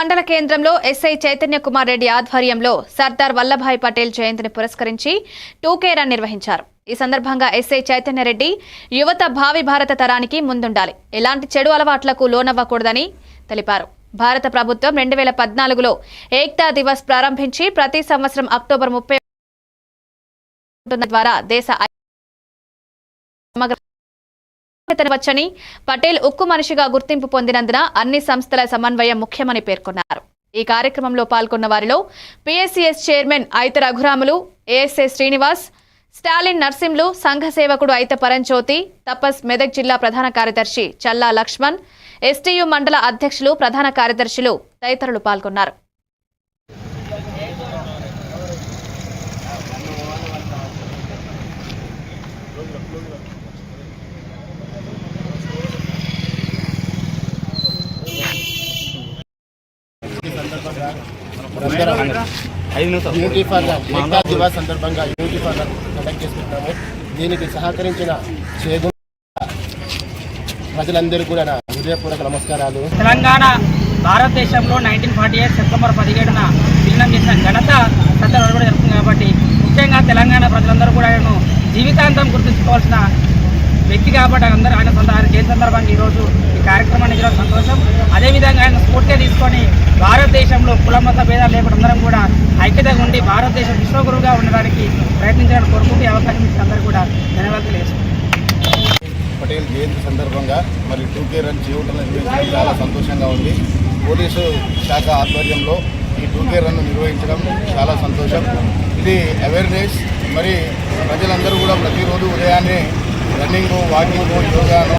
మండల కేంద్రంలో ఎస్ఐ చైతన్య కుమార్ రెడ్డి ఆధ్వర్యంలో సర్దార్ వల్లభాయ్ పటేల్ జయంతిని పురస్కరించి 2K రన్ నిర్వహించారు. ఈ సందర్భంగా ఎస్ఐ చైతన్య రెడ్డి యువత భావి భారత తరానికి ముందుండాలి, ఎలాంటి చెడు అలవాట్లకు లోనవ్వకూడదని తెలిపారు. భారత ప్రభుత్వం 2014లో ఏక్తా దివస్ ప్రారంభించి ప్రతి సంవత్సరం అక్టోబర్ 30 ద్వారా దేశ వచ్చని పటేల్ ఉక్కు మనిషిగా గుర్తింపు పొందినందున అన్ని సంస్థల సమన్వయం ముఖ్యమని పేర్కొన్నారు. ఈ కార్యక్రమంలో పాల్గొన్న వారిలో PSCS chairman ఐత Raghuramulu, ASA Srinivas, Stalin Narsimlu, సంఘ సేవకుడు ఐత పరంజ్యోతి, తపస్ మెదక్ జిల్లా ప్రధాన కార్యదర్శి చల్లా లక్ష్మణ్, ఎస్టీయు మండల అధ్యక్షులు, ప్రధాన కార్యదర్శులు తదితరులు పాల్గొన్నారు. యూనిటీ ఫర్ ఏక్తా దివాస్ సందర్భంగా యూనిటీ ఫర్ కండక్ట్ చేసుకుంటున్నాము. దీనికి సహకరించిన ప్రజలందరూ కూడా నా హృదయపూర్వక నమస్కారాలు. తెలంగాణ భారతదేశంలో 1948 సెప్టెంబర్ 17న విలీనం చేసిన ఘనత సర్దార్ కూడా జరుగుతుంది కాబట్టి ముఖ్యంగా తెలంగాణ ప్రజలందరూ కూడా ఆయన జీవితాంతం గుర్తుంచుకోవాల్సిన వ్యక్తి కాబట్టి ఆయన జయంతి సందర్భంగా ఈరోజు ఈ కార్యక్రమాన్ని చేయడం సంతోషం. అదేవిధంగా ఆయన స్ఫూర్తిగా తీసుకొని భారతదేశంలో కుల మత భేదాలు లేకుండా అందరం కూడా ఐక్యతగా ఉండి భారతదేశం విశ్వగురువుగా ఉండడానికి ప్రయత్నించాలని కోరుకుంటూ అవకాశం ఇచ్చిన అందరూ కూడా ధన్యవాదాలు తెలియజేస్తున్నాను. పటేల్ జయంతి సందర్భంగా మరి 2K రన్ చేయడం నిర్వహించడం చాలా సంతోషంగా ఉంది. పోలీసు శాఖ ఆధ్వర్యంలో ఈ 2K రన్ నిర్వహించడం చాలా సంతోషం. ఇది అవేర్నెస్. మరి ప్రజలందరూ కూడా ప్రతిరోజు ఉదయాన్నే రన్నింగ్, వాకింగ్, యోగా